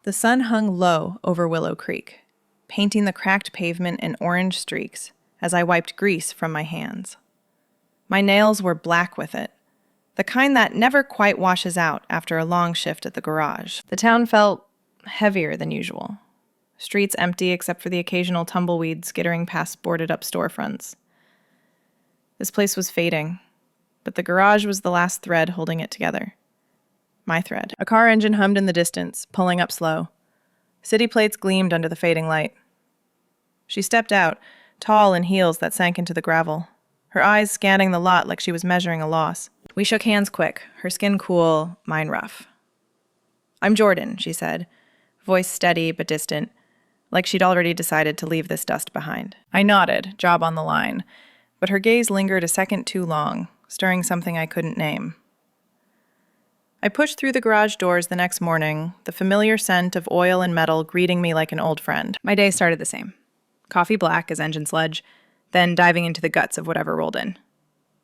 The sun hung low over Willow Creek, painting the cracked pavement in orange streaks as I wiped grease from my hands. My nails were black with it, the kind that never quite washes out after a long shift at the garage. The town felt heavier than usual. Streets empty except for the occasional tumbleweed skittering past boarded-up storefronts. This place was fading, but the garage was the last thread holding it together. My thread. A car engine hummed in the distance, pulling up slow. City plates gleamed under the fading light. She stepped out, tall in heels that sank into the gravel, her eyes scanning the lot like she was measuring a loss. We shook hands quick, her skin cool, mine rough. "I'm Jordan," she said, voice steady but distant, like she'd already decided to leave this dust behind. I nodded, job on the line, but her gaze lingered a second too long, stirring something I couldn't name. I pushed through the garage doors the next morning, the familiar scent of oil and metal greeting me like an old friend. My day started the same. Coffee black as engine sludge, then diving into the guts of whatever rolled in.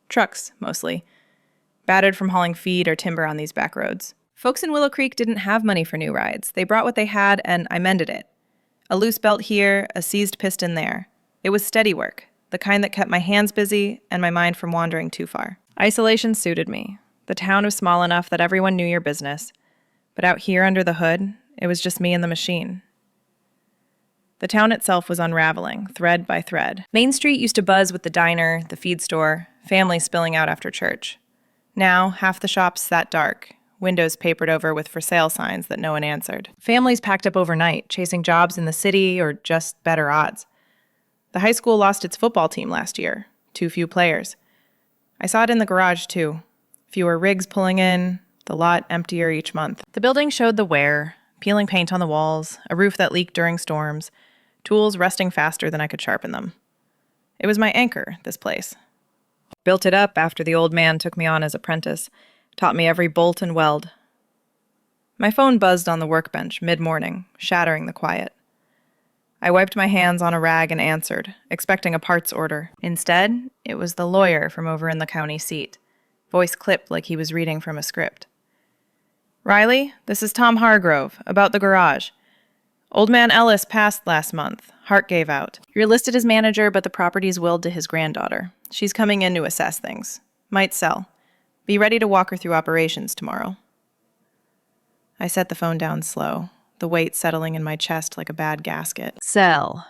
Trucks, mostly. Battered from hauling feed or timber on these back roads. Folks in Willow Creek didn't have money for new rides. They brought what they had, and I mended it. A loose belt here, a seized piston there. It was steady work, the kind that kept my hands busy and my mind from wandering too far. Isolation suited me. The town was small enough that everyone knew your business. But out here under the hood, it was just me and the machine. The town itself was unraveling, thread by thread. Main Street used to buzz with the diner, the feed store, families spilling out after church. Now, half the shops sat dark, windows papered over with for sale signs that no one answered. Families packed up overnight, chasing jobs in the city or just better odds. The high school lost its football team last year, too few players. I saw it in the garage, too. Fewer rigs pulling in, the lot emptier each month. The building showed the wear, peeling paint on the walls, a roof that leaked during storms, tools rusting faster than I could sharpen them. It was my anchor, this place. Built it up after the old man took me on as apprentice, taught me every bolt and weld. My phone buzzed on the workbench mid-morning, shattering the quiet. I wiped my hands on a rag and answered, expecting a parts order. Instead, it was the lawyer from over in the county seat, voice clipped like he was reading from a script. "Riley, this is Tom Hargrove, about the garage. Old man Ellis passed last month. Heart gave out. You're listed as manager, but the property's willed to his granddaughter. She's coming in to assess things. Might sell. Be ready to walk her through operations tomorrow." I set the phone down slow, the weight settling in my chest like a bad gasket. Sell.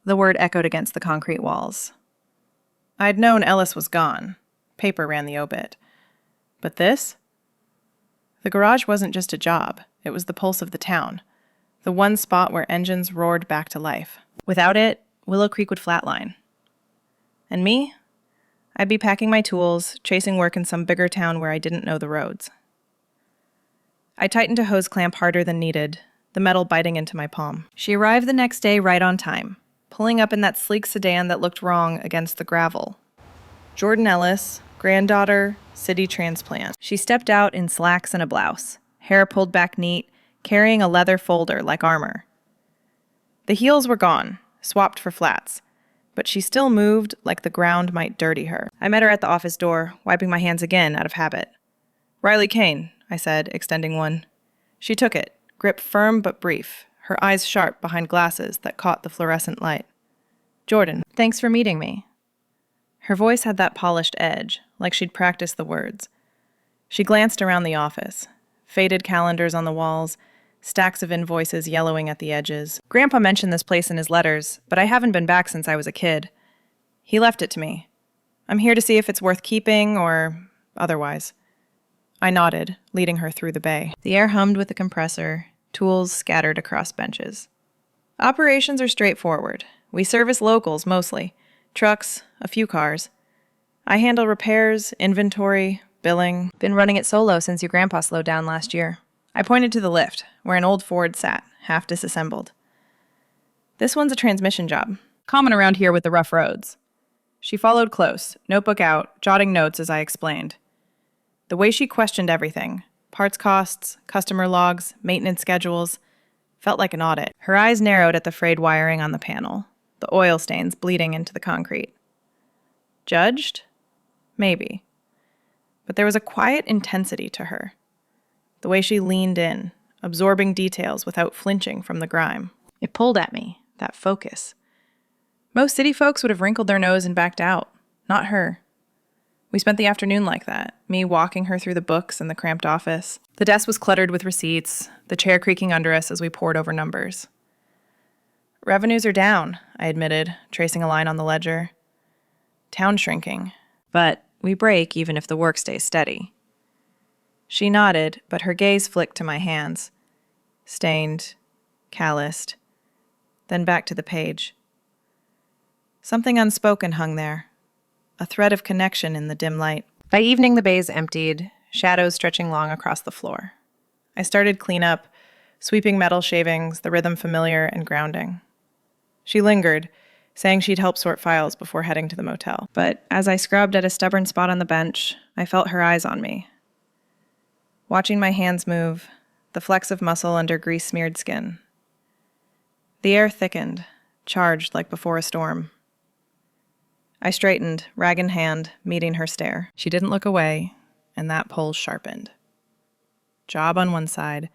The word echoed against the concrete walls. I'd known Ellis was gone. Paper ran the obit. But this? The garage wasn't just a job. It was the pulse of the town. The one spot where engines roared back to life. Without it, Willow Creek would flatline. And me? I'd be packing my tools, chasing work in some bigger town where I didn't know the roads. I tightened a hose clamp harder than needed, the metal biting into my palm. She arrived the next day right on time, pulling up in that sleek sedan that looked wrong against the gravel. Jordan Ellis, granddaughter, city transplant. She stepped out in slacks and a blouse, hair pulled back neat, carrying a leather folder like armor. The heels were gone, swapped for flats, but she still moved like the ground might dirty her. I met her at the office door, wiping my hands again out of habit. "Riley Kane," I said, extending one. She took it, grip firm but brief, her eyes sharp behind glasses that caught the fluorescent light. "Jordan, thanks for meeting me." Her voice had that polished edge, like she'd practiced the words. She glanced around the office, faded calendars on the walls, stacks of invoices yellowing at the edges. "Grandpa mentioned this place in his letters, but I haven't been back since I was a kid. He left it to me. I'm here to see if it's worth keeping or otherwise." I nodded, leading her through the bay. The air hummed with the compressor, tools scattered across benches. "Operations are straightforward. We service locals mostly. Trucks, a few cars. I handle repairs, inventory, billing. Been running it solo since your grandpa slowed down last year." I pointed to the lift, where an old Ford sat, half disassembled. "This one's a transmission job. Common around here with the rough roads." She followed close, notebook out, jotting notes as I explained. The way she questioned everything, parts costs, customer logs, maintenance schedules, felt like an audit. Her eyes narrowed at the frayed wiring on the panel, the oil stains bleeding into the concrete. Judged? Maybe. But there was a quiet intensity to her. The way she leaned in, absorbing details without flinching from the grime. It pulled at me, that focus. Most city folks would have wrinkled their nose and backed out. Not her. We spent the afternoon like that, me walking her through the books in the cramped office. The desk was cluttered with receipts, the chair creaking under us as we pored over numbers. Revenues are down, I admitted, tracing a line on the ledger. Town shrinking. But we break even if the work stays steady. She nodded, but her gaze flicked to my hands. Stained, calloused, then back to the page. Something unspoken hung there, a thread of connection in the dim light. By evening, the bays emptied, shadows stretching long across the floor. I started cleanup, sweeping metal shavings, the rhythm familiar and grounding. She lingered, saying she'd help sort files before heading to the motel. But as I scrubbed at a stubborn spot on the bench, I felt her eyes on me. Watching my hands move, the flecks of muscle under grease-smeared skin. The air thickened, charged like before a storm. I straightened, rag in hand, meeting her stare. She didn't look away, and that pulse sharpened. Job on one side,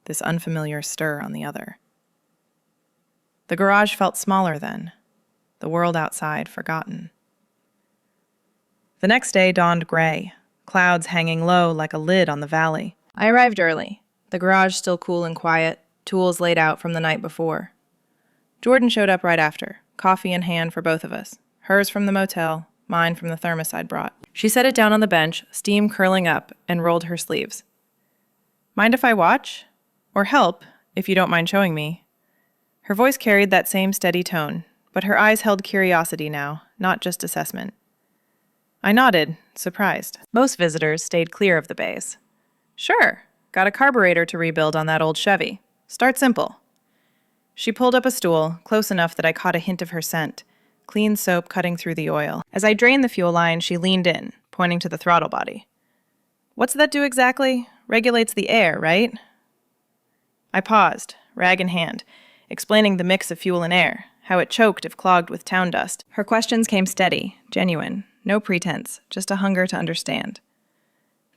this unfamiliar stir on the other. The garage felt smaller then, the world outside forgotten. The next day dawned gray, clouds hanging low like a lid on the valley. I arrived early, the garage still cool and quiet, tools laid out from the night before. Jordan showed up right after, coffee in hand for both of us. Hers from the motel, mine from the thermos I'd brought. She set it down on the bench, steam curling up, and rolled her sleeves. Mind if I watch? Or help, if you don't mind showing me? Her voice carried that same steady tone, but her eyes held curiosity now, not just assessment. I nodded, surprised. Most visitors stayed clear of the bays. Sure, got a carburetor to rebuild on that old Chevy. Start simple. She pulled up a stool, close enough that I caught a hint of her scent, clean soap cutting through the oil. As I drained the fuel line, she leaned in, pointing to the throttle body. What's that do exactly? Regulates the air, right? I paused, rag in hand, explaining the mix of fuel and air, how it choked if clogged with town dust. Her questions came steady, genuine, no pretense, just a hunger to understand.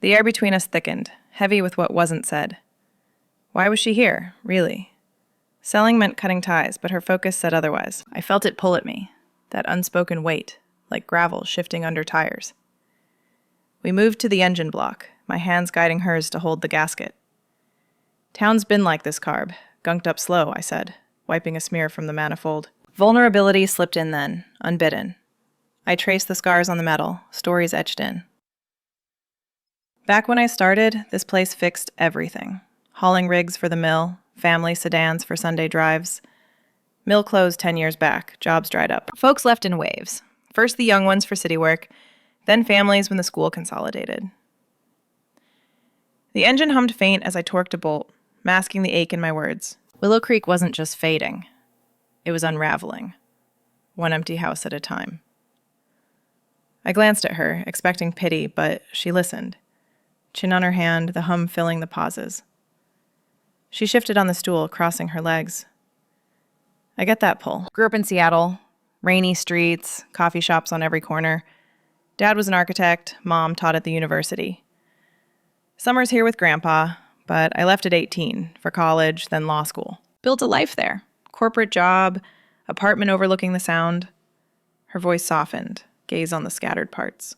The air between us thickened, heavy with what wasn't said. Why was she here, really? Selling meant cutting ties, but her focus said otherwise. I felt it pull at me, that unspoken weight, like gravel shifting under tires. We moved to the engine block, my hands guiding hers to hold the gasket. Town's been like this, carb. Gunked up slow, I said, wiping a smear from the manifold. Vulnerability slipped in then, unbidden. I traced the scars on the metal, stories etched in. Back when I started, this place fixed everything. Hauling rigs for the mill, family sedans for Sunday drives. Mill closed 10 years back, jobs dried up. Folks left in waves. First the young ones for city work, then families when the school consolidated. The engine hummed faint as I torqued a bolt, masking the ache in my words. Willow Creek wasn't just fading. It was unraveling, one empty house at a time. I glanced at her, expecting pity, but she listened. Chin on her hand, the hum filling the pauses. She shifted on the stool, crossing her legs. I get that pull. Grew up in Seattle. Rainy streets, coffee shops on every corner. Dad was an architect, Mom taught at the university. Summers here with Grandpa, but I left at 18 for college, then law school. Built a life there. Corporate job, apartment overlooking the Sound. Her voice softened, gaze on the scattered parts.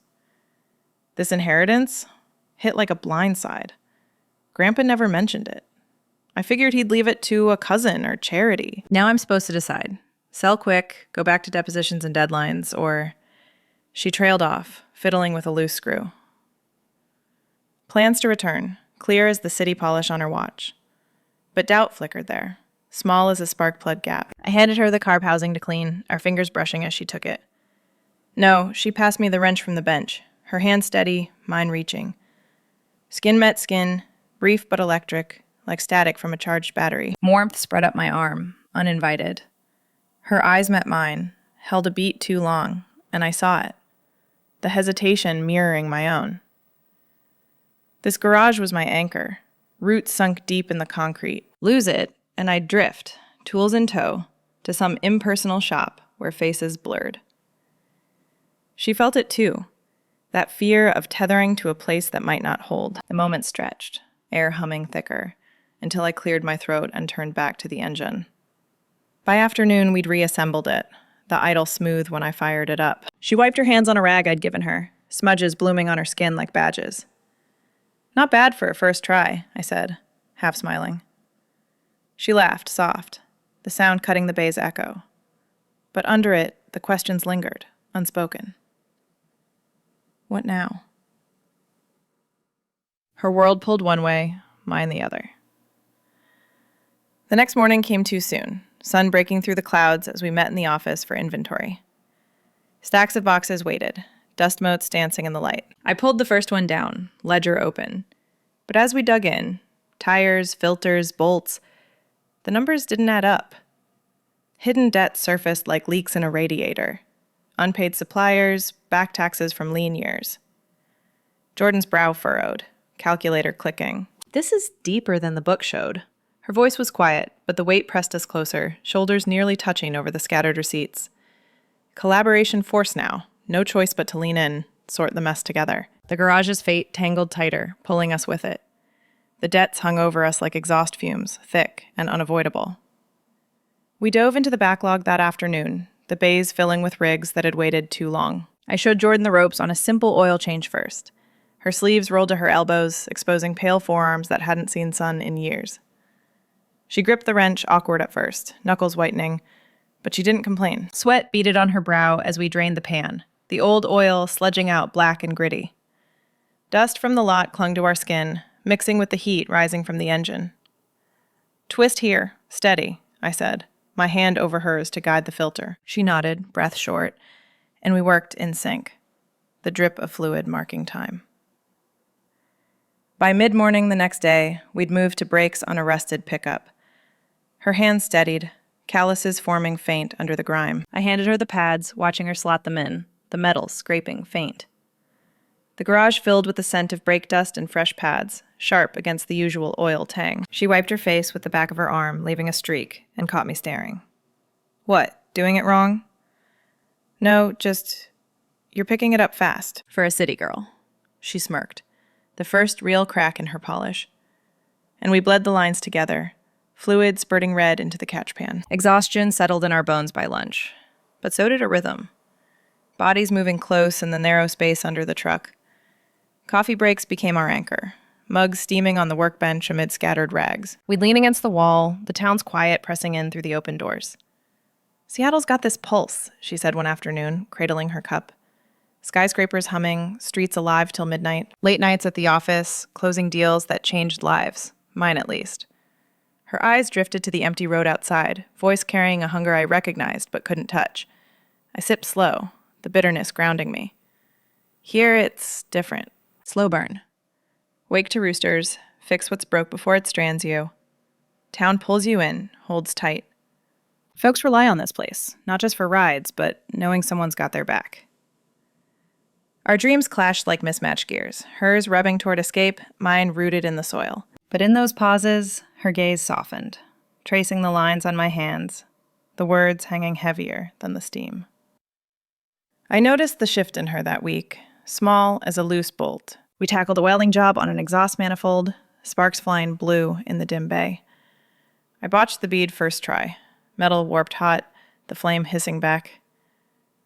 This inheritance hit like a blindside. Grandpa never mentioned it. I figured he'd leave it to a cousin or charity. Now I'm supposed to decide. Sell quick, go back to depositions and deadlines, or... She trailed off, fiddling with a loose screw. Plans to return, clear as the city polish on her watch. But doubt flickered there, small as a spark plug gap. I handed her the carb housing to clean, our fingers brushing as she took it. No, she passed me the wrench from the bench, her hand steady, mine reaching. Skin met skin, brief but electric, like static from a charged battery. Warmth spread up my arm, uninvited. Her eyes met mine, held a beat too long, and I saw it. The hesitation mirroring my own. This garage was my anchor, roots sunk deep in the concrete. Lose it, and I'd drift, tools in tow, to some impersonal shop where faces blurred. She felt it too, that fear of tethering to a place that might not hold. The moment stretched, air humming thicker, until I cleared my throat and turned back to the engine. By afternoon, we'd reassembled it, the idle smooth when I fired it up. She wiped her hands on a rag I'd given her, smudges blooming on her skin like badges. "Not bad for a first try," I said, half smiling. She laughed, soft, the sound cutting the bay's echo. But under it, the questions lingered, unspoken. What now? Her world pulled one way, mine the other. The next morning came too soon, sun breaking through the clouds as we met in the office for inventory. Stacks of boxes waited, dust motes dancing in the light. I pulled the first one down, ledger open. But as we dug in, tires, filters, bolts, the numbers didn't add up. Hidden debts surfaced like leaks in a radiator. Unpaid suppliers, back taxes from lean years. Jordan's brow furrowed, calculator clicking. This is deeper than the book showed. Her voice was quiet, but the weight pressed us closer, shoulders nearly touching over the scattered receipts. Collaboration force now, no choice but to lean in, sort the mess together. The garage's fate tangled tighter, pulling us with it. The debts hung over us like exhaust fumes, thick and unavoidable. We dove into the backlog that afternoon, the bays filling with rigs that had waited too long. I showed Jordan the ropes on a simple oil change first. Her sleeves rolled to her elbows, exposing pale forearms that hadn't seen sun in years. She gripped the wrench, awkward at first, knuckles whitening, but she didn't complain. Sweat beaded on her brow as we drained the pan, the old oil sledging out black and gritty. Dust from the lot clung to our skin, mixing with the heat rising from the engine. "Twist here, steady," I said, my hand over hers to guide the filter. She nodded, breath short, and we worked in sync, the drip of fluid marking time. By mid-morning the next day, we'd moved to brakes on a rusted pickup. Her hands steadied, calluses forming faint under the grime. I handed her the pads, watching her slot them in, the metal scraping faint. The garage filled with the scent of brake dust and fresh pads, sharp against the usual oil tang. She wiped her face with the back of her arm, leaving a streak, and caught me staring. "What, doing it wrong?" "No, just, you're picking it up fast." "For a city girl." She smirked, the first real crack in her polish. And we bled the lines together, fluid spurting red into the catch pan. Exhaustion settled in our bones by lunch, but so did a rhythm. Bodies moving close in the narrow space under the truck. Coffee breaks became our anchor, mugs steaming on the workbench amid scattered rags. We'd lean against the wall, the town's quiet pressing in through the open doors. "Seattle's got this pulse," she said one afternoon, cradling her cup. Skyscrapers humming, streets alive till midnight, late nights at the office, closing deals that changed lives, mine at least. Her eyes drifted to the empty road outside, voice carrying a hunger I recognized but couldn't touch. I sipped slow, the bitterness grounding me. Here it's different. Slow burn. Wake to roosters, fix what's broke before it strands you. Town pulls you in, holds tight. Folks rely on this place, not just for rides, but knowing someone's got their back. Our dreams clashed like mismatched gears, hers rubbing toward escape, mine rooted in the soil. But in those pauses, her gaze softened, tracing the lines on my hands, the words hanging heavier than the steam. I noticed the shift in her that week, small as a loose bolt. We tackled a welding job on an exhaust manifold, sparks flying blue in the dim bay. I botched the bead first try, metal warped hot, the flame hissing back.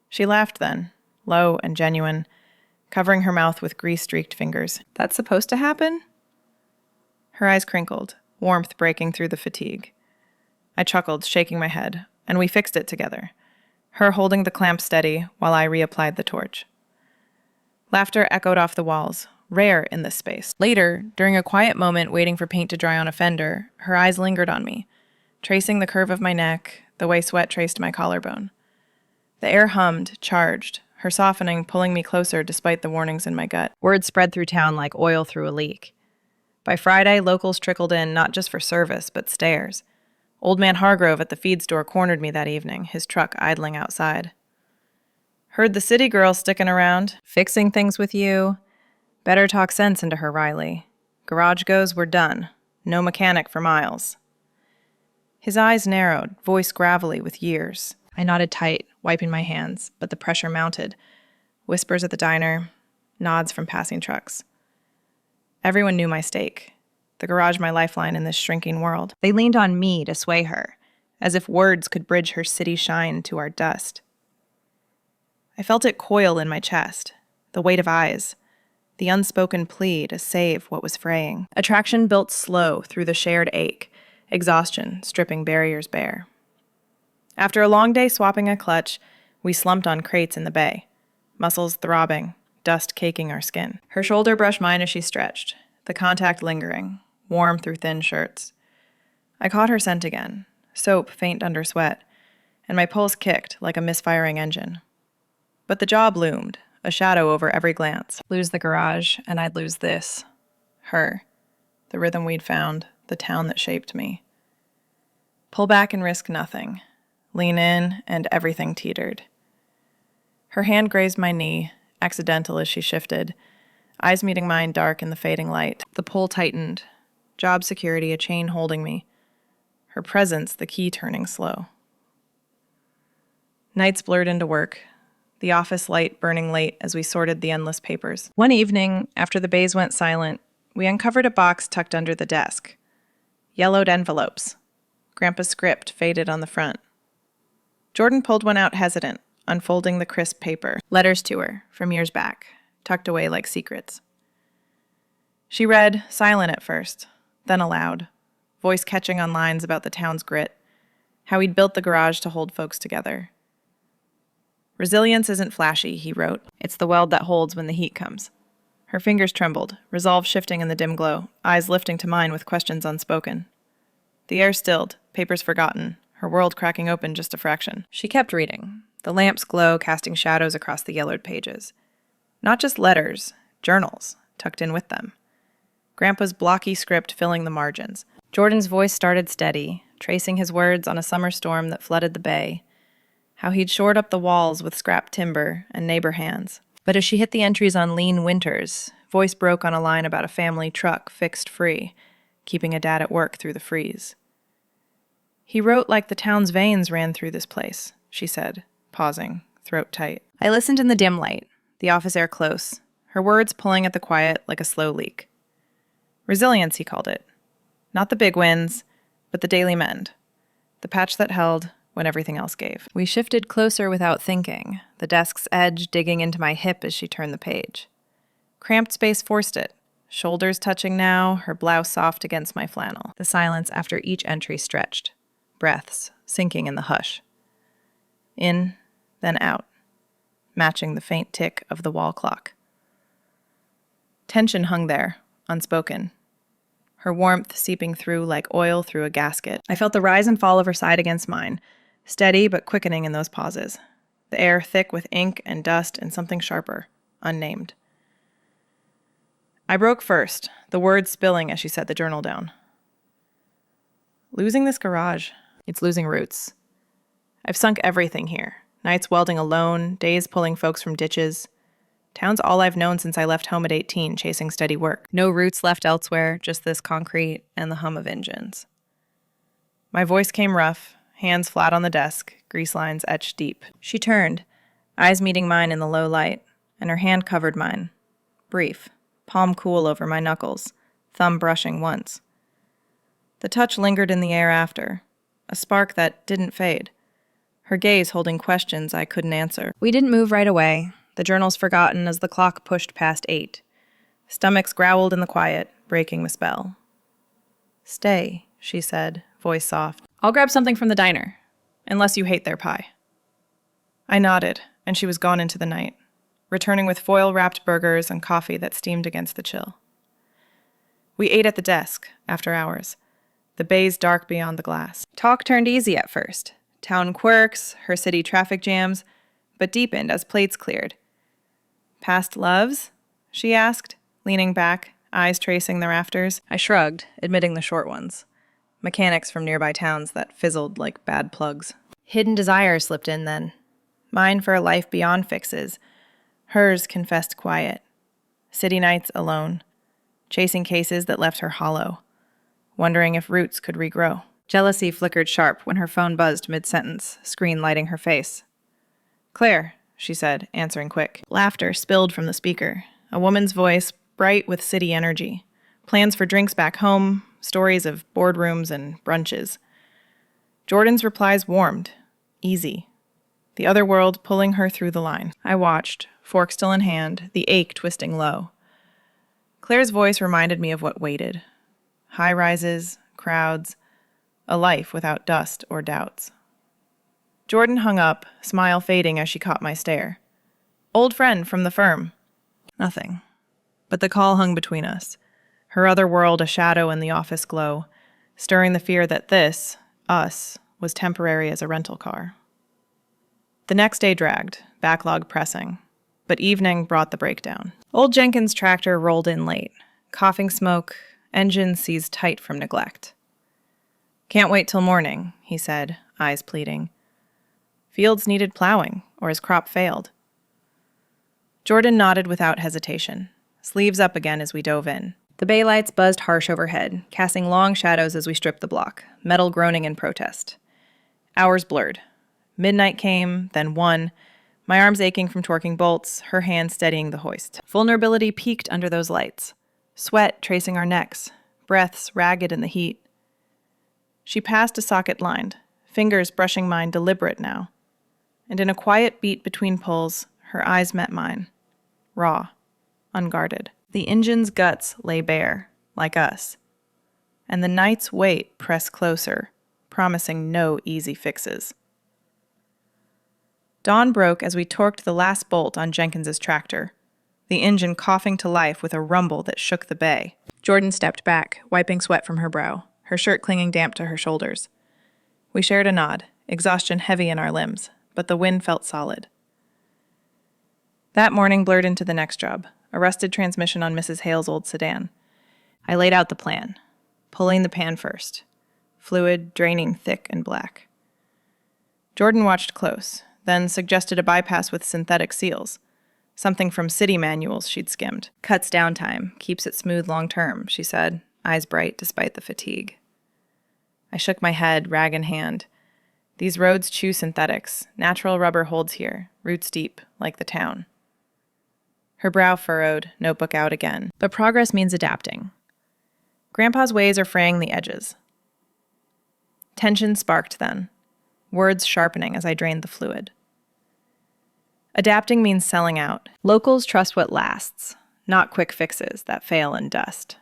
She laughed then, low and genuine, covering her mouth with grease-streaked fingers. "That's supposed to happen?" Her eyes crinkled, warmth breaking through the fatigue. I chuckled, shaking my head, and we fixed it together, her holding the clamp steady while I reapplied the torch. Laughter echoed off the walls, rare in this space. Later, during a quiet moment waiting for paint to dry on a fender, her eyes lingered on me, tracing the curve of my neck, the way sweat traced my collarbone. The air hummed, charged, her softening pulling me closer despite the warnings in my gut. Word spread through town like oil through a leak. By Friday, locals trickled in not just for service, but stares. Old man Hargrove at the feed store cornered me that evening, his truck idling outside. "Heard the city girl sticking around, fixing things with you." Better talk sense into her, Riley. Garage goes, we're done. No mechanic for miles. His eyes narrowed, voice gravelly with years. I nodded tight, wiping my hands, but the pressure mounted. Whispers at the diner, nods from passing trucks. Everyone knew my stake. the garage my lifeline in this shrinking world. They leaned on me to sway her. As if words could bridge her city shine to our dust. I felt it coil in my chest, the weight of eyes, the unspoken plea to save what was fraying. Attraction built slow through the shared ache, exhaustion stripping barriers bare. After a long day swapping a clutch, we slumped on crates in the bay, muscles throbbing, dust caking our skin. Her shoulder brushed mine as she stretched, the contact lingering, warm through thin shirts. I caught her scent again, soap faint under sweat, and my pulse kicked like a misfiring engine. But the job loomed, a shadow over every glance. Lose the garage, and I'd lose this. Her. The rhythm we'd found, the town that shaped me. Pull back and risk nothing. Lean in, and everything teetered. Her hand grazed my knee, accidental as she shifted, eyes meeting mine dark in the fading light. The pull tightened, job security a chain holding me. Her presence the key turning slow. Nights blurred into work, the office light burning late as we sorted the endless papers. One evening, after the bays went silent, we uncovered a box tucked under the desk. Yellowed envelopes. Grandpa's script faded on the front. Jordan pulled one out hesitant, unfolding the crisp paper. Letters to her, from years back, tucked away like secrets. She read, silent at first, then aloud, voice catching on lines about the town's grit, how he'd built the garage to hold folks together. Resilience isn't flashy, he wrote. It's the weld that holds when the heat comes. Her fingers trembled, resolve shifting in the dim glow, eyes lifting to mine with questions unspoken. The air stilled, papers forgotten, her world cracking open just a fraction. She kept reading, the lamp's glow casting shadows across the yellowed pages. Not just letters, journals, tucked in with them. Grandpa's blocky script filling the margins. Jordan's voice started steady, tracing his words on a summer storm that flooded the bay. How he'd shored up the walls with scrap timber and neighbor hands. But as she hit the entries on lean winters, voice broke on a line about a family truck fixed free, keeping a dad at work through the freeze. He wrote like the town's veins ran through this place, she said, pausing, throat tight. I listened in the dim light, the office air close, her words pulling at the quiet like a slow leak. Resilience, he called it. Not the big wins, but the daily mend. The patch that held when everything else gave. We shifted closer without thinking, the desk's edge digging into my hip as she turned the page. Cramped space forced it, shoulders touching now, her blouse soft against my flannel. The silence after each entry stretched, breaths sinking in the hush. In, then out, matching the faint tick of the wall clock. Tension hung there, unspoken, her warmth seeping through like oil through a gasket. I felt the rise and fall of her side against mine, steady but quickening in those pauses, the air thick with ink and dust and something sharper, unnamed. I broke first, the words spilling as she set the journal down. Losing this garage, it's losing roots. I've sunk everything here, nights welding alone, days pulling folks from ditches. Town's all I've known since I left home at 18, chasing steady work. No roots left elsewhere, just this concrete and the hum of engines. My voice came rough, hands flat on the desk, grease lines etched deep. She turned, eyes meeting mine in the low light, and her hand covered mine. Brief, palm cool over my knuckles, thumb brushing once. The touch lingered in the air after, a spark that didn't fade, her gaze holding questions I couldn't answer. We didn't move right away, the journals forgotten as the clock pushed past 8. Stomachs growled in the quiet, breaking the spell. Stay, she said, voice soft. I'll grab something from the diner, unless you hate their pie. I nodded, and she was gone into the night, returning with foil-wrapped burgers and coffee that steamed against the chill. We ate at the desk, after hours, the bays dark beyond the glass. Talk turned easy at first, town quirks, her city traffic jams, but deepened as plates cleared. Past loves? She asked, leaning back, eyes tracing the rafters. I shrugged, admitting the short ones. Mechanics from nearby towns that fizzled like bad plugs. Hidden desires slipped in then. Mine for a life beyond fixes. Hers confessed quiet. City nights alone. Chasing cases that left her hollow. Wondering if roots could regrow. Jealousy flickered sharp when her phone buzzed mid-sentence, screen lighting her face. Claire, she said, answering quick. Laughter spilled from the speaker. A woman's voice, bright with city energy. Plans for drinks back home, stories of boardrooms and brunches. Jordan's replies warmed, easy. The other world pulling her through the line. I watched, fork still in hand, the ache twisting low. Claire's voice reminded me of what waited. High rises, crowds, a life without dust or doubts. Jordan hung up, smile fading as she caught my stare. Old friend from the firm. Nothing. But the call hung between us. Her other world a shadow in the office glow, stirring the fear that this, us, was temporary as a rental car. The next day dragged, backlog pressing, but evening brought the breakdown. Old Jenkins' tractor rolled in late, coughing smoke, engine seized tight from neglect. Can't wait till morning, he said, eyes pleading. Fields needed plowing, or his crop failed. Jordan nodded without hesitation, sleeves up again as we dove in. The bay lights buzzed harsh overhead, casting long shadows as we stripped the block, metal groaning in protest. Hours blurred. Midnight came, then 1, my arms aching from torquing bolts, her hand steadying the hoist. Vulnerability peaked under those lights, sweat tracing our necks, breaths ragged in the heat. She passed a socket lined, fingers brushing mine deliberate now. And in a quiet beat between pulls, her eyes met mine, raw, unguarded. The engine's guts lay bare, like us. And the night's weight pressed closer, promising no easy fixes. Dawn broke as we torqued the last bolt on Jenkins's tractor, the engine coughing to life with a rumble that shook the bay. Jordan stepped back, wiping sweat from her brow, her shirt clinging damp to her shoulders. We shared a nod, exhaustion heavy in our limbs, but the wind felt solid. That morning blurred into the next job, a rusted transmission on Mrs. Hale's old sedan. I laid out the plan, pulling the pan first, fluid draining thick and black. Jordan watched close, then suggested a bypass with synthetic seals, something from city manuals she'd skimmed. Cuts downtime, keeps it smooth long-term, she said, eyes bright despite the fatigue. I shook my head, rag in hand. These roads chew synthetics. Natural rubber holds here, roots deep, like the town. Her brow furrowed, notebook out again. But progress means adapting. Grandpa's ways are fraying the edges. Tension sparked then, words sharpening as I drained the fluid. Adapting means selling out. Locals trust what lasts, not quick fixes that fail in dust.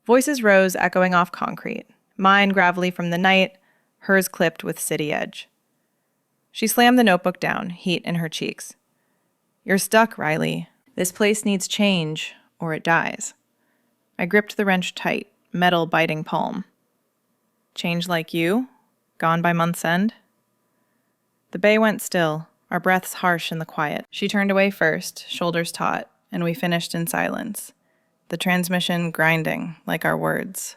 Voices rose, echoing off concrete, mine gravelly from the night, hers clipped with city edge. She slammed the notebook down, heat in her cheeks. You're stuck, Riley. This place needs change, or it dies. I gripped the wrench tight, metal biting palm. Change like you? Gone by month's end? The bay went still, our breaths harsh in the quiet. She turned away first, shoulders taut, and we finished in silence, the transmission grinding like our words.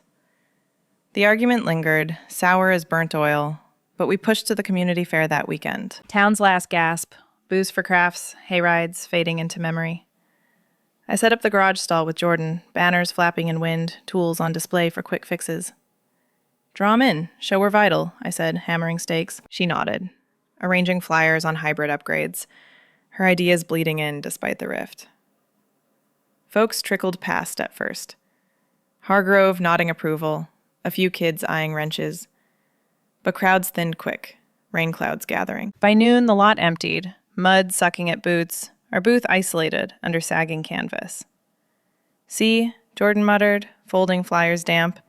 The argument lingered, sour as burnt oil, but we pushed to the community fair that weekend. Town's last gasp, booze for crafts, hayrides fading into memory. I set up the garage stall with Jordan, banners flapping in wind, tools on display for quick fixes. Draw 'em in, show we're vital, I said, hammering stakes. She nodded, arranging flyers on hybrid upgrades, her ideas bleeding in despite the rift. Folks trickled past at first. Hargrove nodding approval, a few kids eyeing wrenches. But crowds thinned quick, rain clouds gathering. By noon, the lot emptied, mud sucking at boots, our booth isolated under sagging canvas. See, Jordan muttered, folding flyers damp.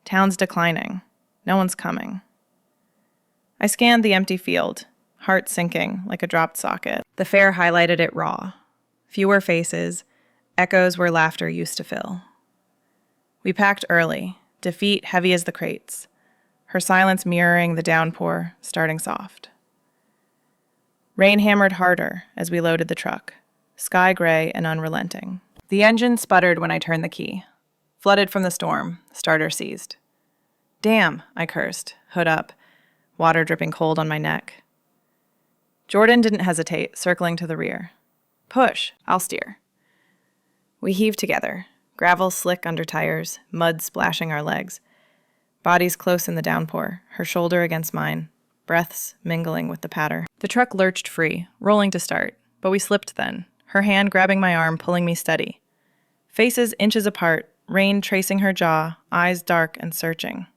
Town's declining. No one's coming. I scanned the empty field, heart sinking like a dropped socket. The fair highlighted it raw. Fewer faces, echoes where laughter used to fill. We packed early, defeat heavy as the crates, her silence mirroring the downpour, starting soft. Rain hammered harder as we loaded the truck, sky gray and unrelenting. The engine sputtered when I turned the key. Flooded from the storm, starter seized. Damn, I cursed, hood up, water dripping cold on my neck. Jordan didn't hesitate, circling to the rear. Push, I'll steer. We heaved together, gravel slick under tires, mud splashing our legs. Bodies close in the downpour, her shoulder against mine, breaths mingling with the patter. The truck lurched free, rolling to start, but we slipped then, her hand grabbing my arm, pulling me steady. Faces inches apart, rain tracing her jaw, eyes dark and searching.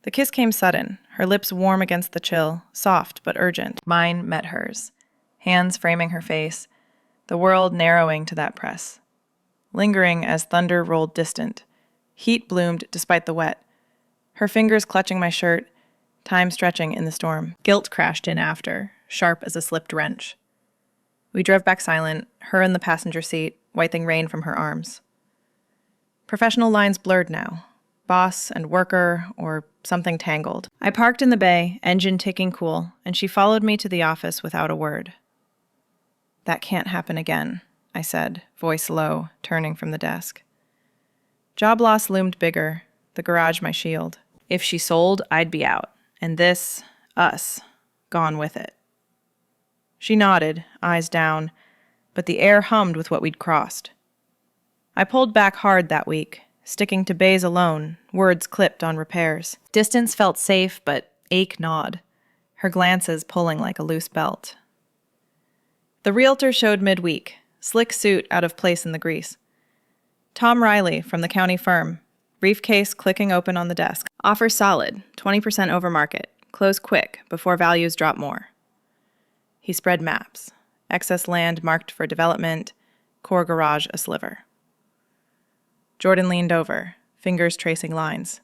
The kiss came sudden, her lips warm against the chill, soft but urgent. Mine met hers, hands framing her face, the world narrowing to that press. Lingering as thunder rolled distant, heat bloomed despite the wet, her fingers clutching my shirt, time stretching in the storm. Guilt crashed in after, sharp as a slipped wrench. We drove back silent, her in the passenger seat, wiping rain from her arms. Professional lines blurred now, boss and worker or something tangled. I parked in the bay, engine ticking cool, and she followed me to the office without a word. "That can't happen again," I said, voice low, turning from the desk. Job loss loomed bigger, the garage my shield. If she sold, I'd be out, and this, us, gone with it. She nodded, eyes down, but the air hummed with what we'd crossed. I pulled back hard that week, sticking to bays alone, words clipped on repairs. Distance felt safe, but ache gnawed, her glances pulling like a loose belt. The realtor showed midweek, slick suit out of place in the grease. Tom Riley from the county firm, briefcase clicking open on the desk. Offer solid, 20% over market. Close quick, before values drop more. He spread maps. Excess land marked for development, core garage a sliver. Jordan leaned over, fingers tracing lines.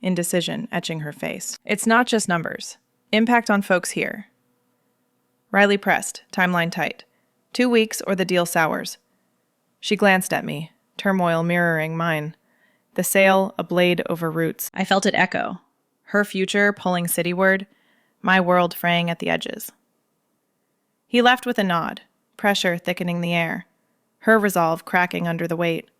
Indecision etching her face. It's not just numbers. Impact on folks here. Riley pressed, timeline tight. 2 weeks or the deal sours. She glanced at me, turmoil mirroring mine. The sail a blade over roots. I felt it echo. Her future pulling cityward, my world fraying at the edges. He left with a nod, pressure thickening the air, her resolve cracking under the weight.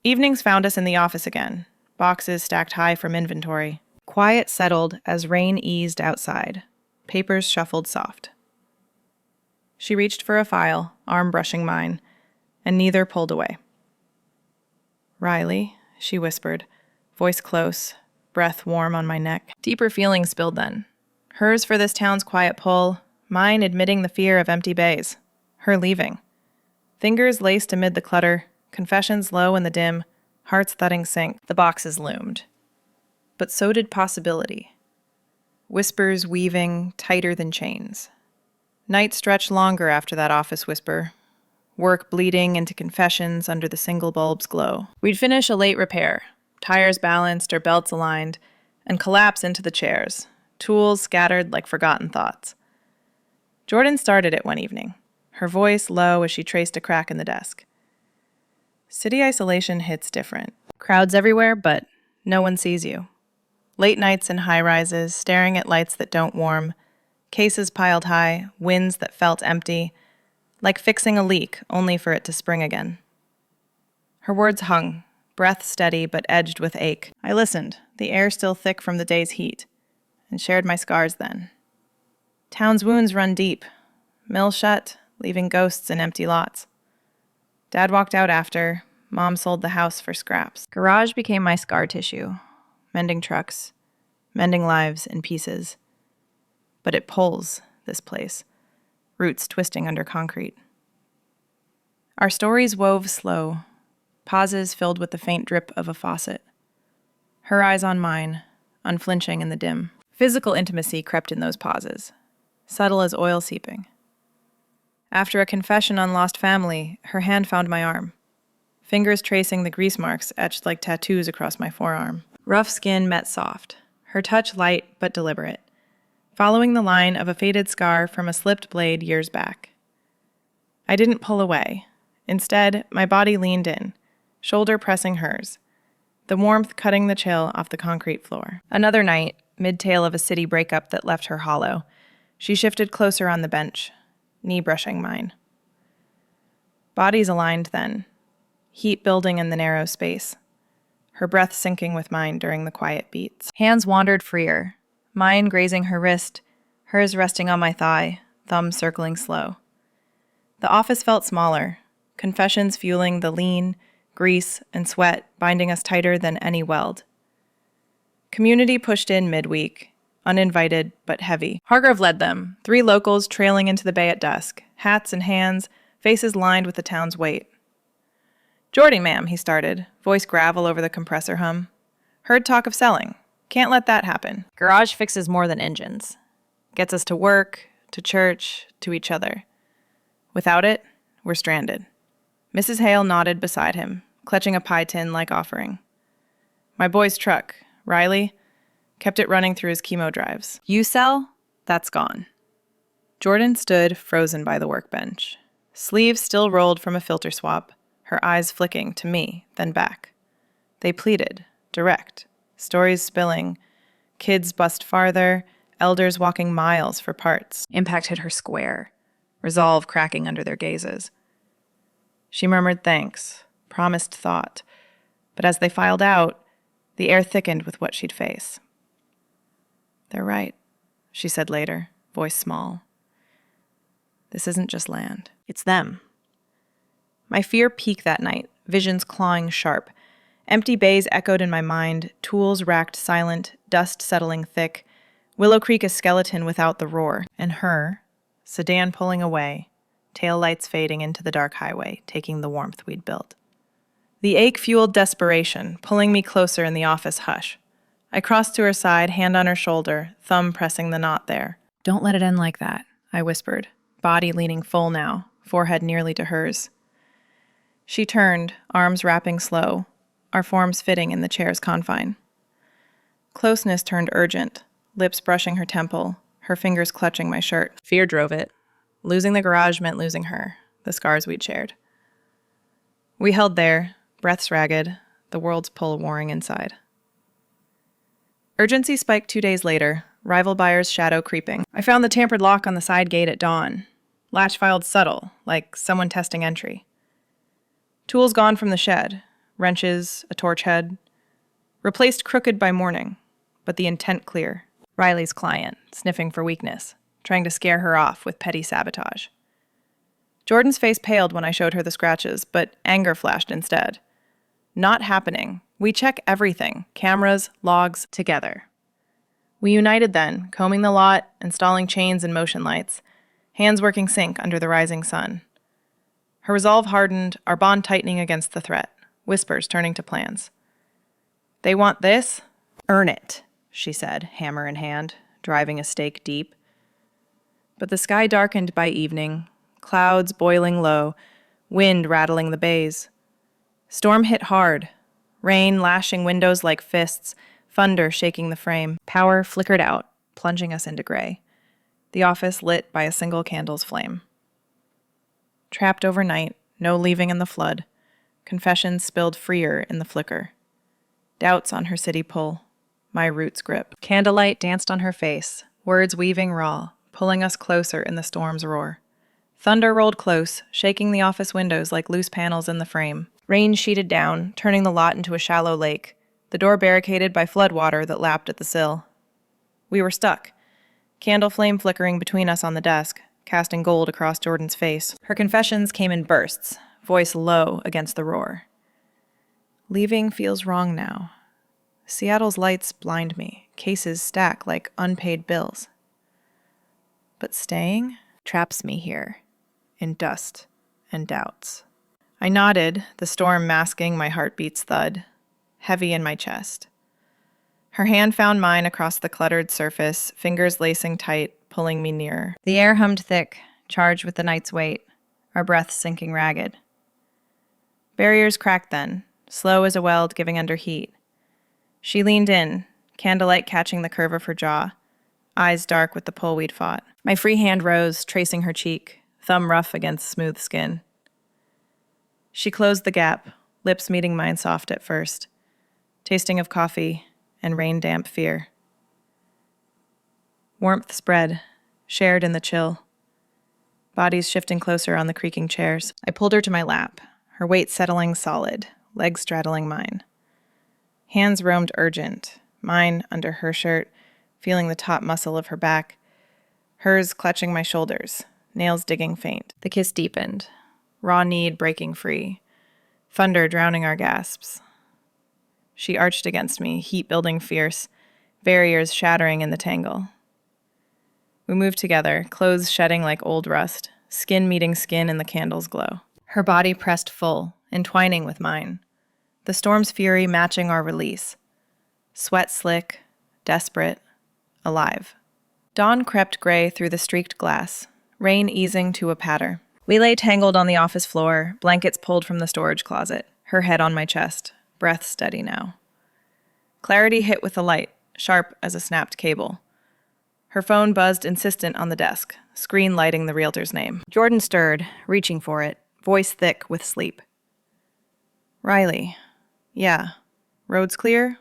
Evenings found us in the office again, boxes stacked high from inventory. Quiet settled as rain eased outside, papers shuffled soft. She reached for a file, arm brushing mine, and neither pulled away. "Riley," she whispered, voice close, breath warm on my neck. Deeper feelings spilled then. Hers for this town's quiet pull, mine admitting the fear of empty bays. Her leaving. Fingers laced amid the clutter, confessions low in the dim, hearts thudding sync. The boxes loomed. But so did possibility. Whispers weaving tighter than chains. Night stretched longer after that office whisper. Work bleeding into confessions under the single bulb's glow. We'd finish a late repair, tires balanced or belts aligned, and collapse into the chairs, tools scattered like forgotten thoughts. Jordan started it one evening, her voice low as she traced a crack in the desk. City isolation hits different. Crowds everywhere, but no one sees you. Late nights in high-rises, staring at lights that don't warm, cases piled high, winds that felt empty, like fixing a leak only for it to spring again. Her words hung, breath steady but edged with ache. I listened, the air still thick from the day's heat, and shared my scars then. Town's wounds run deep, mill shut, leaving ghosts in empty lots. Dad walked out after, Mom sold the house for scraps. Garage became my scar tissue, mending trucks, mending lives in pieces. But it pulls, this place, roots twisting under concrete. Our stories wove slow, pauses filled with the faint drip of a faucet. Her eyes on mine, unflinching in the dim. Physical intimacy crept in those pauses, subtle as oil seeping. After a confession on lost family, her hand found my arm, fingers tracing the grease marks etched like tattoos across my forearm. Rough skin met soft, her touch light but deliberate, following the line of a faded scar from a slipped blade years back. I didn't pull away. Instead, my body leaned in, shoulder pressing hers, the warmth cutting the chill off the concrete floor. Another night, mid-tale of a city breakup that left her hollow, she shifted closer on the bench, knee brushing mine. Bodies aligned then, heat building in the narrow space, her breath syncing with mine during the quiet beats. Hands wandered freer, mine grazing her wrist, hers resting on my thigh, thumb circling slow. The office felt smaller, confessions fueling the lean, grease, and sweat binding us tighter than any weld. Community pushed in midweek, uninvited but heavy. Hargrove led them, 3 locals trailing into the bay at dusk, hats in hands, faces lined with the town's weight. "Jordy, ma'am," he started, voice gravel over the compressor hum. "Heard talk of selling. Can't let that happen. Garage fixes more than engines. Gets us to work, to church, to each other. Without it, we're stranded." Mrs. Hale nodded beside him, clutching a pie tin like offering. "My boy's truck, Riley, kept it running through his chemo drives. You sell? That's gone." Jordan stood frozen by the workbench. Sleeves still rolled from a filter swap, her eyes flicking to me, then back. They pleaded, direct, stories spilling, kids bust farther, elders walking miles for parts. Impact hit her square, resolve cracking under their gazes. She murmured thanks, promised thought, but as they filed out, the air thickened with what she'd face. "They're right," she said later, voice small. "This isn't just land. It's them." My fear peaked that night, visions clawing sharp. Empty bays echoed in my mind, tools racked silent, dust settling thick, Willow Creek a skeleton without the roar, and her, sedan pulling away, taillights fading into the dark highway, taking the warmth we'd built. The ache fueled desperation, pulling me closer in the office hush. I crossed to her side, hand on her shoulder, thumb pressing the knot there. "Don't let it end like that," I whispered, body leaning full now, forehead nearly to hers. She turned, arms wrapping slow, our forms fitting in the chair's confine. Closeness turned urgent, lips brushing her temple, her fingers clutching my shirt. Fear drove it. Losing the garage meant losing her, the scars we'd shared. We held there, breaths ragged, the world's pull warring inside. Urgency spiked 2 days later, rival buyer's shadow creeping. I found the tampered lock on the side gate at dawn. Latch filed subtle, like someone testing entry. Tools gone from the shed, wrenches, a torch head. Replaced crooked by morning, but the intent clear. Riley's client, sniffing for weakness, trying to scare her off with petty sabotage. Jordan's face paled when I showed her the scratches, but anger flashed instead. Not happening. We check everything, cameras, logs, together. We united then, combing the lot, installing chains and motion lights, hands working sync under the rising sun. Her resolve hardened, our bond tightening against the threat, whispers turning to plans. "They want this? Earn it," she said, hammer in hand, driving a stake deep. But the sky darkened by evening, clouds boiling low, wind rattling the bays. Storm hit hard, rain lashing windows like fists, thunder shaking the frame. Power flickered out, plunging us into gray. The office lit by a single candle's flame. Trapped overnight, no leaving in the flood. Confessions spilled freer in the flicker. Doubts on her city pull, my roots grip. Candlelight danced on her face, words weaving raw, pulling us closer in the storm's roar. Thunder rolled close, shaking the office windows like loose panels in the frame. Rain sheeted down, turning the lot into a shallow lake, the door barricaded by floodwater that lapped at the sill. We were stuck, candle flame flickering between us on the desk, casting gold across Jordan's face. Her confessions came in bursts, voice low against the roar. Leaving feels wrong now. Seattle's lights blind me, cases stack like unpaid bills. But staying traps me here, in dust and doubts. I nodded, the storm masking my heartbeat's thud, heavy in my chest. Her hand found mine across the cluttered surface, fingers lacing tight, pulling me nearer. The air hummed thick, charged with the night's weight, our breaths sinking ragged. Barriers cracked then, slow as a weld giving under heat. She leaned in, candlelight catching the curve of her jaw, eyes dark with the pull we'd fought. My free hand rose, tracing her cheek, thumb rough against smooth skin. She closed the gap, lips meeting mine soft at first, tasting of coffee and rain-damp fear. Warmth spread, shared in the chill. Bodies shifting closer on the creaking chairs. I pulled her to my lap, her weight settling solid, legs straddling mine. Hands roamed urgent, mine under her shirt, feeling the top muscle of her back, hers clutching my shoulders, nails digging faint. The kiss deepened, raw need breaking free, thunder drowning our gasps. She arched against me, heat building fierce, barriers shattering in the tangle. We moved together, clothes shedding like old rust, skin meeting skin in the candle's glow. Her body pressed full, entwining with mine. The storm's fury matching our release. Sweat slick, desperate, alive. Dawn crept gray through the streaked glass, rain easing to a patter. We lay tangled on the office floor, blankets pulled from the storage closet, her head on my chest, breath steady now. Clarity hit with the light, sharp as a snapped cable. Her phone buzzed insistent on the desk, screen lighting the realtor's name. Jordan stirred, reaching for it, voice thick with sleep. Riley. Yeah. Road's clear?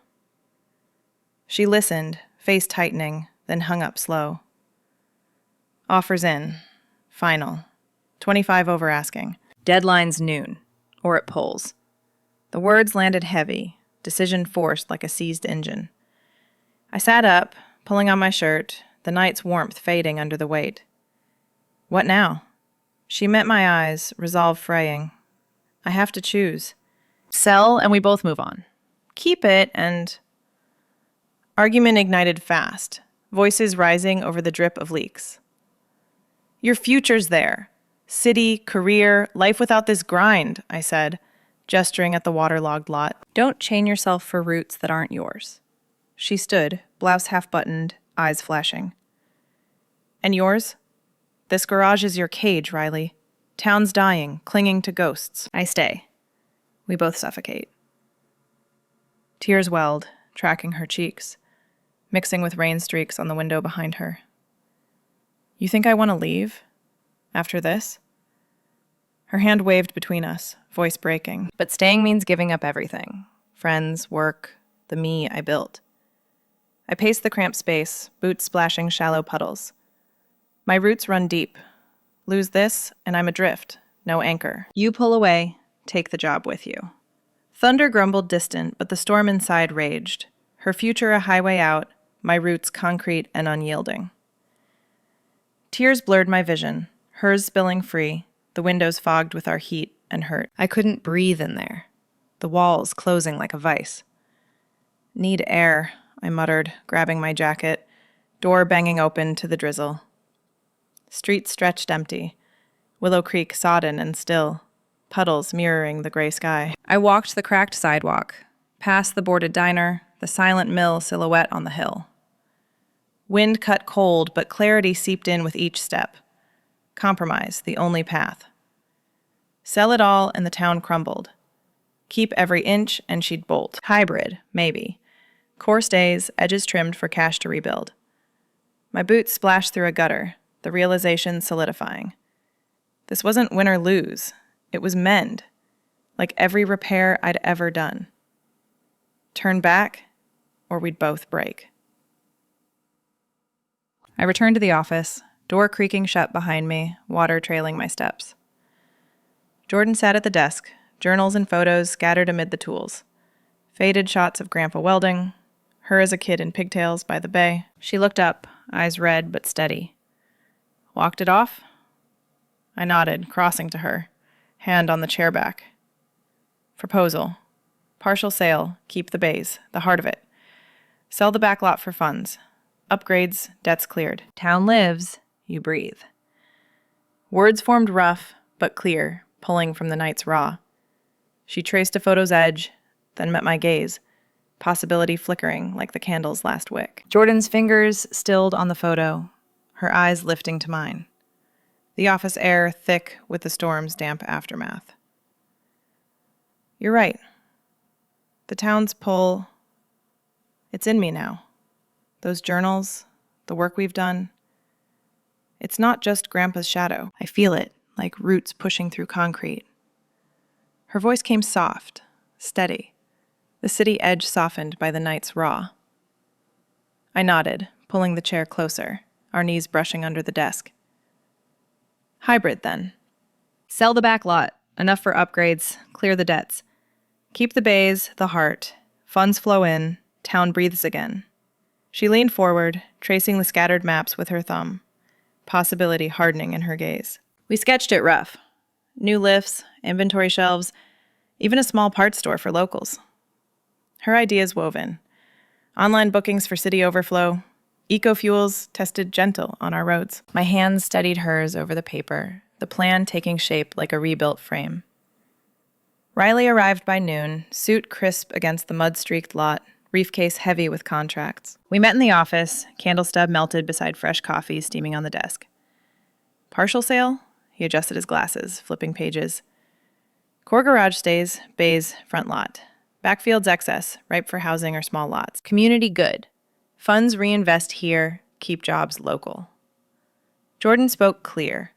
She listened, face tightening, then hung up slow. Offers in. Final. 25 over asking. Deadline's noon, or it pulls. The words landed heavy, decision forced like a seized engine. I sat up, pulling on my shirt, the night's warmth fading under the weight. What now? She met my eyes, resolve fraying. I have to choose. Sell and we both move on. Keep it and... Argument ignited fast, voices rising over the drip of leaks. Your future's there. City, career, life without this grind, I said, gesturing at the waterlogged lot. Don't chain yourself for roots that aren't yours. She stood, blouse half-buttoned, eyes flashing. And yours? This garage is your cage, Riley. Town's dying, clinging to ghosts. I stay. We both suffocate. Tears welled, tracking her cheeks, mixing with rain streaks on the window behind her. You think I want to leave? After this? Her hand waved between us, voice breaking. But staying means giving up everything. Friends, work, the me I built. I paced the cramped space, boots splashing shallow puddles. My roots run deep. Lose this, and I'm adrift, no anchor. You pull away, take the job with you. Thunder grumbled distant, but the storm inside raged. Her future a highway out, my roots concrete and unyielding. Tears blurred my vision, hers spilling free, the windows fogged with our heat and hurt. I couldn't breathe in there, the walls closing like a vice. Need air, I muttered, grabbing my jacket, door banging open to the drizzle. Street stretched empty, Willow Creek sodden and still, puddles mirroring the gray sky. I walked the cracked sidewalk, past the boarded diner, the silent mill silhouette on the hill. Wind cut cold, but clarity seeped in with each step. Compromise, the only path. Sell it all and the town crumbled. Keep every inch and she'd bolt. Hybrid, maybe. Course days, edges trimmed for cash to rebuild. My boots splashed through a gutter, the realization solidifying. This wasn't win or lose. It was mend, like every repair I'd ever done. Turn back, or we'd both break. I returned to the office, door creaking shut behind me, water trailing my steps. Jordan sat at the desk, journals and photos scattered amid the tools. Faded shots of Grandpa welding, her as a kid in pigtails by the bay. She looked up, eyes red but steady. Walked it off? I nodded, crossing to her, hand on the chair back. Proposal. Partial sale, keep the bays, the heart of it. Sell the back lot for funds. Upgrades, debts cleared. Town lives, you breathe. Words formed rough, but clear, pulling from the night's raw. She traced a photo's edge, then met my gaze, possibility flickering like the candle's last wick. Jordan's fingers stilled on the photo, her eyes lifting to mine. The office air thick with the storm's damp aftermath. You're right. The town's pull, it's in me now. Those journals, the work we've done. It's not just Grandpa's shadow. I feel it, like roots pushing through concrete. Her voice came soft, steady, the city edge softened by the night's raw. I nodded, pulling the chair closer, our knees brushing under the desk. Hybrid, then. Sell the back lot, enough for upgrades, clear the debts. Keep the bays, the heart. Funds flow in, town breathes again. She leaned forward, tracing the scattered maps with her thumb, possibility hardening in her gaze. We sketched it rough. New lifts, inventory shelves, even a small parts store for locals. Her ideas woven. Online bookings for city overflow, eco-fuels tested gentle on our roads. My hands steadied hers over the paper, the plan taking shape like a rebuilt frame. Riley arrived by noon, suit crisp against the mud-streaked lot, briefcase heavy with contracts. We met in the office, candle stub melted beside fresh coffee steaming on the desk. Partial sale? He adjusted his glasses, flipping pages. Core garage stays, bays, front lot. Backfield's excess, ripe for housing or small lots. Community good. Funds reinvest here, keep jobs local. Jordan spoke clear,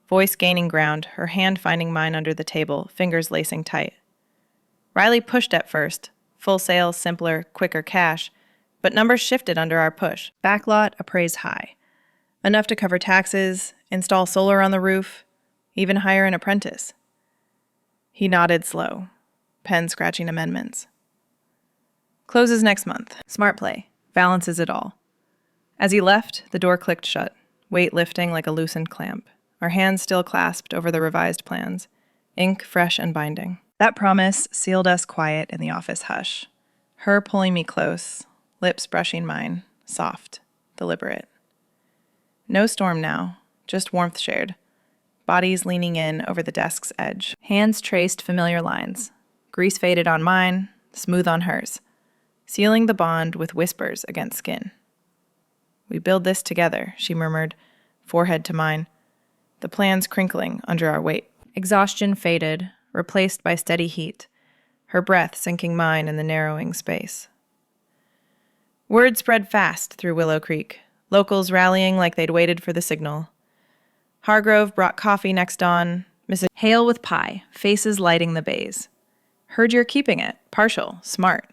voice gaining ground, her hand finding mine under the table, fingers lacing tight. Riley pushed at first. Full sale, simpler, quicker cash. But numbers shifted under our push. Backlot appraised high. Enough to cover taxes, install solar on the roof, even hire an apprentice. He nodded slow, pen scratching amendments. Closes next month. Smart play. Balances it all. As he left, the door clicked shut, weight lifting like a loosened clamp, our hands still clasped over the revised plans, ink fresh and binding. That promise sealed us quiet in the office hush, her pulling me close, lips brushing mine, soft, deliberate. No storm now, just warmth shared, bodies leaning in over the desk's edge. Hands traced familiar lines, grease faded on mine, smooth on hers, sealing the bond with whispers against skin. We build this together, she murmured, forehead to mine, the plans crinkling under our weight. Exhaustion faded, replaced by steady heat, her breath sinking mine in the narrowing space. Word spread fast through Willow Creek, locals rallying like they'd waited for the signal. Hargrove brought coffee next dawn, Mrs. Hale with pie, faces lighting the bays. Heard you're keeping it, partial, smart.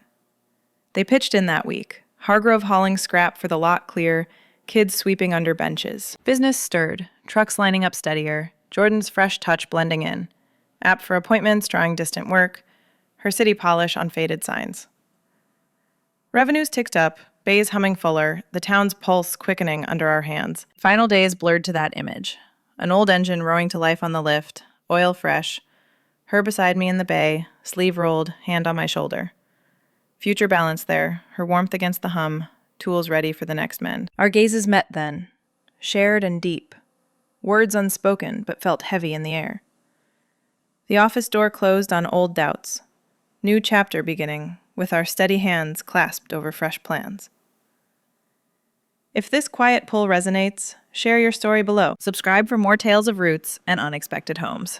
They pitched in that week, Hargrove hauling scrap for the lot clear, kids sweeping under benches. Business stirred, trucks lining up steadier, Jordan's fresh touch blending in. App for appointments, drawing distant work, her city polish on faded signs. Revenues ticked up, bays humming fuller, the town's pulse quickening under our hands. Final days blurred to that image. An old engine roaring to life on the lift, oil fresh, her beside me in the bay, sleeve rolled, hand on my shoulder. Future balance there, her warmth against the hum, tools ready for the next mend. Our gazes met then, shared and deep. Words unspoken, but felt heavy in the air. The office door closed on old doubts. New chapter beginning, with our steady hands clasped over fresh plans. If this quiet pull resonates, share your story below. Subscribe for more tales of roots and unexpected homes.